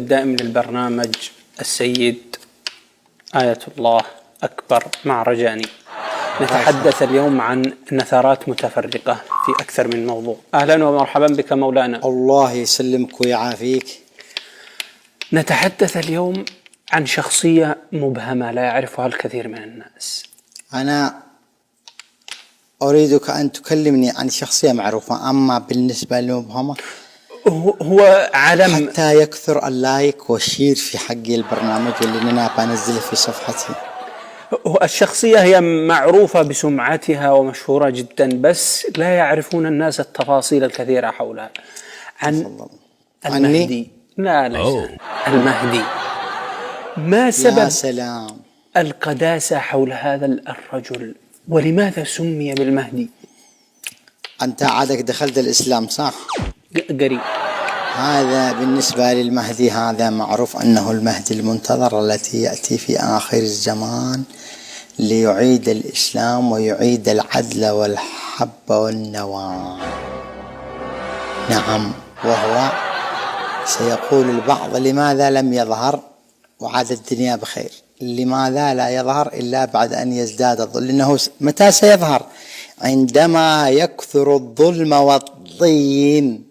الدائم للبرنامج السيد آية الله أكبر معرجاني. نتحدث اليوم عن نثرات متفرقة في أكثر من موضوع. أهلا ومرحبا بك مولانا. الله يسلمك ويعافيك. نتحدث اليوم عن شخصية مبهمة لا يعرفها الكثير من الناس. أنا أريدك أن تكلمني عن شخصية معروفة، أما بالنسبة للمبهمة هو علم حتى يكثر اللايك والشير في حق البرنامج اللي أنا بنزله في صفحتي. الشخصية هي معروفة بسمعتها ومشهورة جدا، بس لا يعرفون الناس التفاصيل الكثيرة حولها. عن المهدي. لا ليس المهدي. ما سبب القداسة حول هذا الرجل، ولماذا سمي بالمهدي؟ أنت عادك دخلت الإسلام صح؟ قريب. هذا بالنسبة للمهدي هذا معروف أنه المهدي المنتظر التي يأتي في آخر الزمان ليعيد الإسلام ويعيد العدل والحب والنوى. نعم، وهو سيقول البعض لماذا لم يظهر وعاد الدنيا بخير؟ لماذا لا يظهر إلا بعد أن يزداد الظلم؟ لأنه متى سيظهر؟ عندما يكثر الظلم والطين.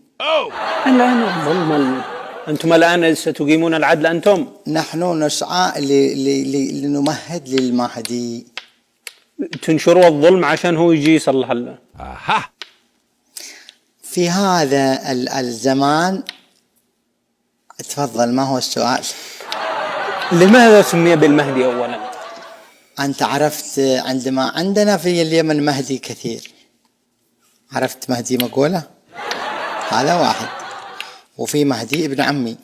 الآن الظلم، أنتم الآن ستقيمون العدل أنتم؟ نحن نسعى لنمهد للمهدي. تنشروا الظلم عشان هو يجي يصلح الله. في هذا الزمان. تفضل، ما هو السؤال؟ لماذا سمي بالمهدي أولا؟ أنت عرفت عندما عندنا في اليمن مهدي كثير. عرفت مهدي مقولة؟ هذا واحد. وفي مهدي ابن عمي،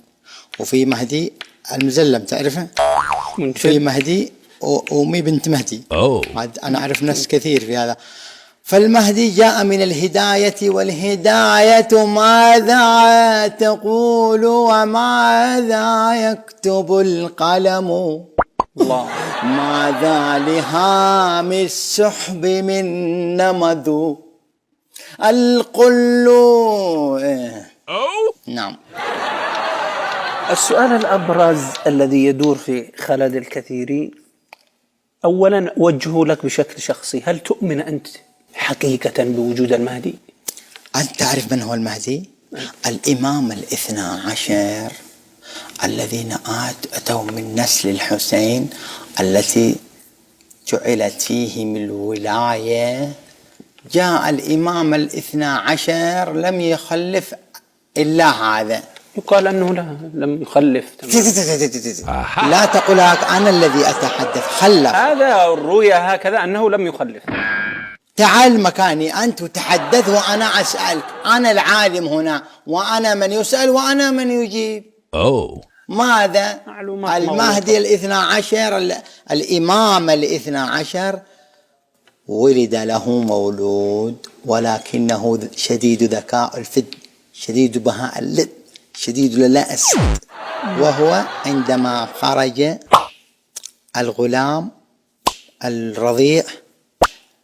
وفي مهدي المزلم تعرفه؟ في مهدي أمي بنت مهدي. أنا أعرف ناس كثير في هذا. فالمهدي جاء من الهداية، والهداية ماذا تقول وماذا يكتب القلم؟ الله. ماذا لهام السحب من نمذ القل. نعم. السؤال الأبرز الذي يدور في خلد الكثيرين، أولا وجهه لك بشكل شخصي، هل تؤمن أنت حقيقة بوجود المهدي؟ أنت تعرف من هو المهدي؟ الإمام الاثنى عشر الذين أتوا من نسل الحسين التي جعلت فيهم الولاية. جاء الإمام الاثنى عشر لم يخلف إلا هذا. يقال أنه لم يخلف. لا تقول أنا الذي أتحدث خلف. هذا الرؤيا هكذا أنه لم يخلف. تعال مكاني أنت وتحدث وأنا أسألك. أنا العالم هنا، وأنا من يسأل وأنا من يجيب. ماذا؟ المهدي الاثنى عشر، الإمام الاثنى عشر ولد له مولود، ولكنه شديد ذكاء الفد، شديد بهاء اللد، شديد للأس. وهو عندما خرج الغلام الرضيع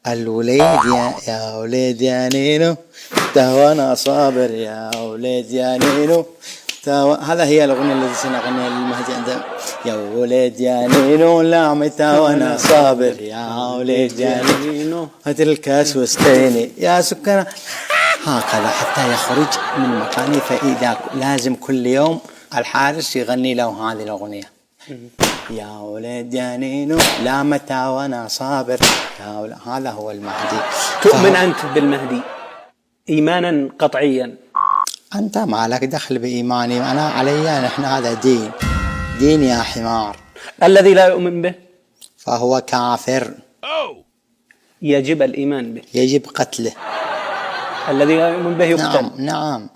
الوليد يا وليد يا نينو وانا صابر يا وليد يا نينو. هذا هي الأغنية التي سنغنيها للمهدي عندما يا وليد يا نينو لا متى وانا صابر يا وليد يا نينو هات الكاس واستيني يا سكر. هكذا حتى يخرج من مكانه. فإذا لازم كل يوم الحارس يغني له هذه الأغنية يا ولد يا نينو لا متى وانا صابر يا هذا هو المهدي. تؤمن أنت بالمهدي إيمانا قطعيا؟ أنت ما لك دخل بإيماني، أنا علي نحن هذا دين يا حمار. الذي لا يؤمن به فهو كافر، يجب الإيمان به، يجب قتله. الذي لا يؤمن به يقتل. نعم.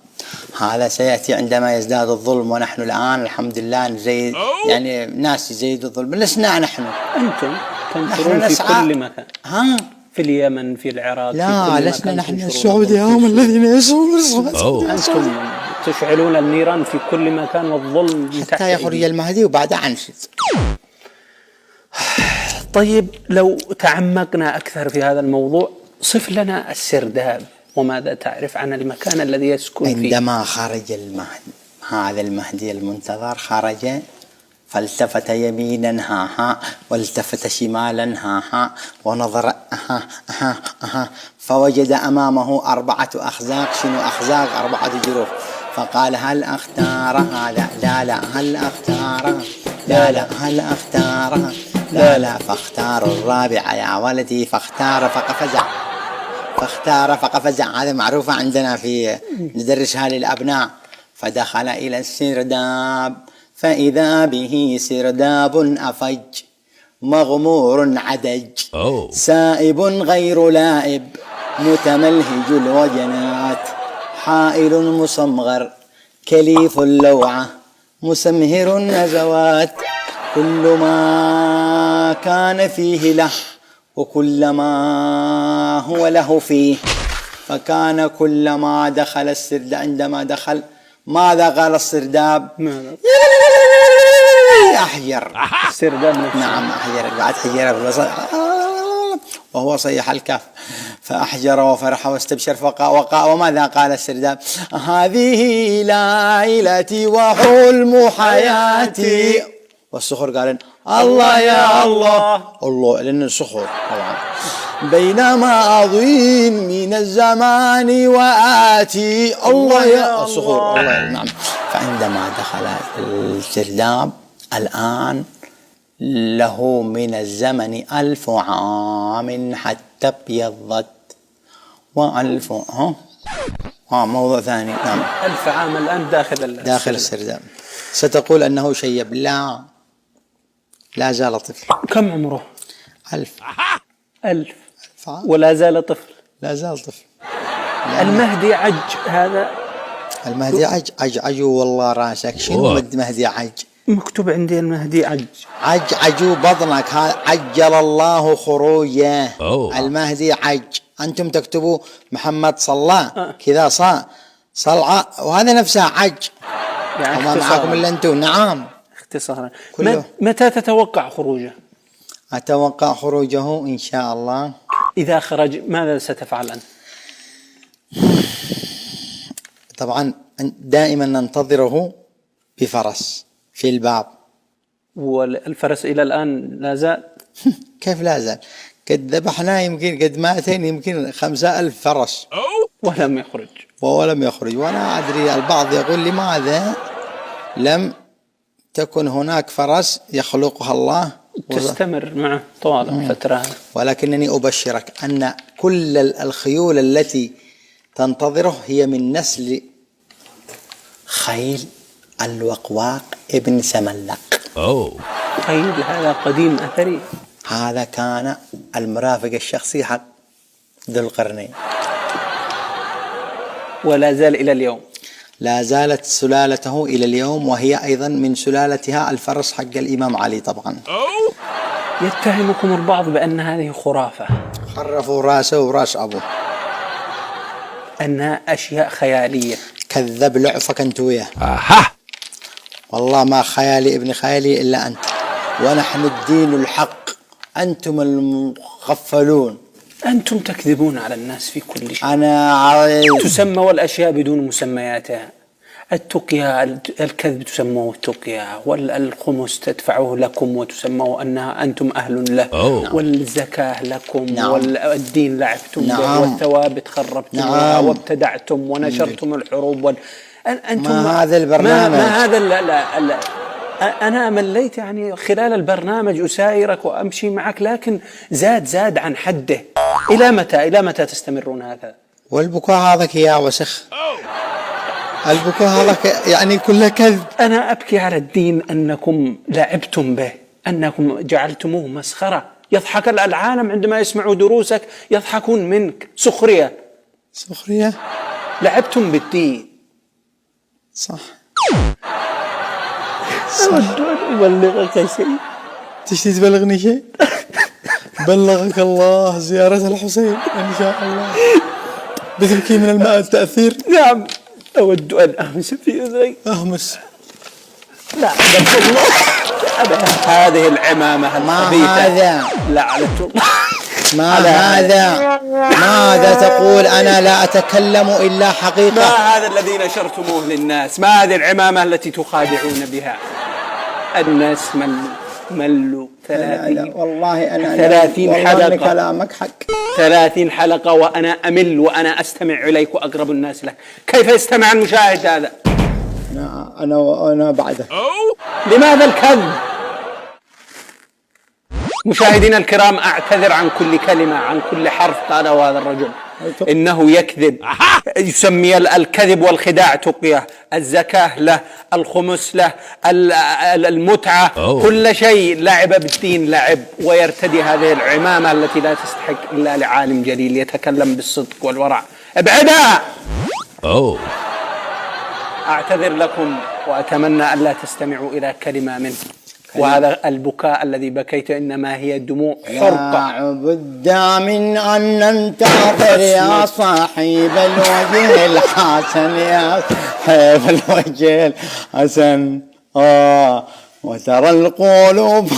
هذا سيأتي عندما يزداد الظلم، ونحن الآن الحمد لله نزيد، يعني ناس يزيد الظلم. لسنا نحن. أنتم تنشرون في كل مكان. في اليمن، في العراق، لا لسنا نحن السعودية هم الذين يسعون. أنتم تشعلون النيران في كل مكان والظلم حتى يخرج المهدي وبعد عنشد. طيب لو تعمقنا أكثر في هذا الموضوع، صف لنا السرداب وماذا تعرف عن المكان الذي يسكن فيه؟ عندما خرج المهدي هذا المهدي المنتظر خرج فالتفت يمينا ها ها والتفت شمالا ها ها ونظر فوجد أمامه 4 أخزاق. شنو أخزاق؟ 4 جروف. فقال هل أختار هذا؟ لا لا. هل أختار؟ لا لا. هل أختار؟ لا لا. فاختار الرابع يا ولدي. فاختار فقفزع. فاختار فقفزع. هذا معروفة عندنا في ندرسها للأبناء. فدخل إلى السرداب فإذا به سرداب أفج مغمور عدج سائب غير لائب متملهج الوجنات حائل مصمغر كليف اللوعة مسمهر النزوات كل ما كان فيه له وكل ما هو له فيه. فكان كلما دخل السرداب عندما دخل ماذا قال السرداب؟ أحجر. السرداب نعم أحجر. بعد حجر في الوسط وهو صيح الكاف فأحجر وفرح واستبشر وقاء. وماذا قال السرداب؟ هذه ليلتي وحلم حياتي. والصخور قال الله يا الله الله لأن الصخور طبعا بينما أضين من الزمان وآتي الله يا الصخور الله. نعم. فعندما دخل السرداب الآن له من الزمن 1000 عام حتى ابيضت و1000 موضوع ثاني. نعم 1000 عام الآن داخل السرداب. ستقول أنه شيب. لا زال طفل. كم عمره؟ 1000 ولا زال طفل. لا زال طفل. المهدي عج. هذا المهدي عج والله راسك. شنو المهدي عج؟ مكتوب عندي المهدي عجوا بطنك. عجل الله خروجه. المهدي عج. أنتم تكتبوا محمد صلى كذا صلعة وهذا نفسه عج يعني وما معكم إلا أنتم. نعم اختصارا. متى تتوقع خروجه؟ أتوقع خروجه إن شاء الله. إذا خرج ماذا ستفعل أنت؟ طبعا دائما ننتظره بفرس في الباب. والفرس إلى الآن لا زال؟ كيف لا زال؟ قد ذبحنا يمكن قد 200 يمكن 5000 فرس ولم يخرج. وأنا أدري البعض يقول لماذا لم تكن هناك فرس يخلقها الله تستمر معه طوال فترة. ولكنني أبشرك أن كل الخيول التي تنتظره هي من نسل خيل الوقواق ابن سملق. خيل هذا قديم أثري. هذا كان المرافق الشخصي حق ذو القرنين ولا زال إلى اليوم. لا زالت سلالته إلى اليوم وهي أيضا من سلالتها الفرس حق الإمام علي طبعا. يتهمكم البعض بأن هذه خرافة. خرفوا راسه وراس أبوه أنها أشياء خيالية. كذب لعفك أنت وياه. والله ما خيالي ابن خيالي إلا أنت. ونحن الدين الحق أنتم المغفلون. أنتم تكذبون على الناس في كل شيء. تسمى الأشياء بدون مسمياتها. التقيا الكذب تسموه التقيا والخمس تدفعوه لكم وتسموه أنها أنتم أهل له. والزكاة لكم. والدين لعبتم به. والثوابت خربتم وابتدعتم ونشرتم الحروب أنتم ما هذا البرنامج. ما هذا لا. أنا مليت يعني خلال البرنامج أسايرك وأمشي معك لكن زاد عن حده. إلى متى تستمرون هكذا؟ والبكاء هذاك يا وسخ. البكاء هذاك يعني كله كذب. أنا أبكي على الدين أنكم لعبتم به. أنكم جعلتموه مسخرة. يضحك العالم عندما يسمعوا دروسك يضحكون منك. سخرية. لعبتم بالدين. صح. أود أن أبلغك شيء. تشتي تبلغني شيء؟ بلغك الله زيارة الحسين إن شاء الله. بتبكي من الماء التأثير. نعم أود أن أهمس في أذني. أهمس. لا الله. هذه العمامة الخبيثة. ما هذا؟ لعنة الله. ما هذا؟ ماذا تقول؟ أنا لا أتكلم إلا حقيقة. ما هذا الذي نشرتموه للناس؟ ما هذه العمامة التي تخادعون بها الناس؟ ملوا 30. لا والله أنا 30 حلقة. كلامك حق. 30 حلقة وأنا أمل وأنا أستمع إليك وأقرب الناس لك. كيف يستمع المشاهد هذا؟ أنا بعده. لماذا الكذب؟ مشاهدينا الكرام، أعتذر عن كل كلمة، عن كل حرف قاله هذا الرجل. إنه يكذب، يسمي الكذب والخداع تقيه، الزكاة له، الخمس له، المتعة، كل شيء لعب بالدين لعب، ويرتدي هذه العمامة التي لا تستحق إلا لعالم جليل يتكلم بالصدق والورع. ابعدها. أعتذر لكم وأتمنى ألا تستمعوا إلى كلمة منه. وهذا البكاء الذي بكيت إنما هي دموع حرقة. لا بد من أن ننتظر يا صاحب الوجه الحسن، يا صاحب الوجه الحسن. وترى القلوب